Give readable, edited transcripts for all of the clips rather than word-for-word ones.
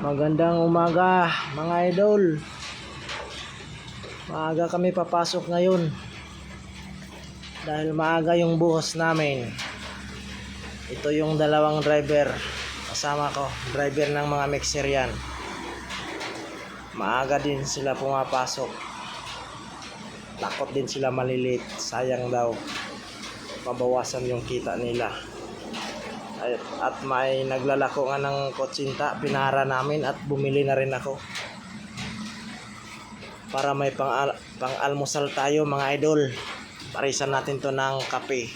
Magandang umaga mga idol. Maaga kami papasok ngayon dahil maaga yung buhos namin. Ito yung dalawang driver kasama ko, driver ng mga mixer yan. Maaga din sila pumapasok. Takot din sila malilate, sayang daw, mabawasan yung kita nila. At may naglalako nga ng kotsinta, pinara namin at bumili na rin ako para may pang-almusal tayo mga idol. Parisan natin to ng kape,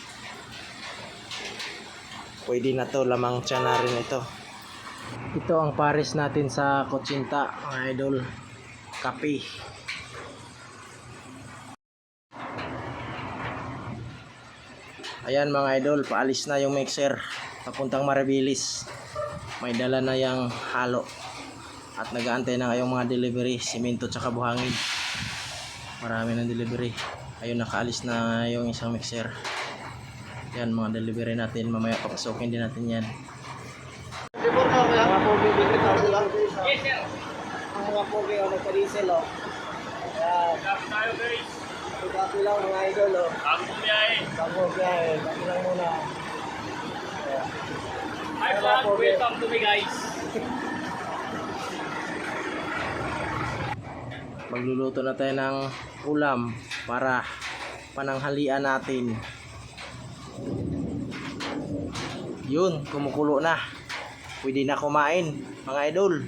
pwede na to, lamang tiyan na rin ito. Ito ang pares natin sa kotsinta mga idol, kape. Ayan mga idol, paalis na yung mixer papuntang Maribilis. May dala na yung halo at nag-aantay na ngayong mga delivery, simento tsaka buhangin. Marami ng delivery. Ayun, nakaalis na yung isang mixer. Yan mga delivery natin, mamaya papasukin din natin yan. Mga pogi, yes sir. Mga pogi, nagpa-diesel o. Ayan. Tayo guys. Kapi lang mga idol o. Bagong biyahe. Kapi lang muna. Hi vlog, welcome to me guys. Magluluto na tayo ng ulam para pananghalian natin. Yun, kumukulo na. Pwede na kumain mga idol.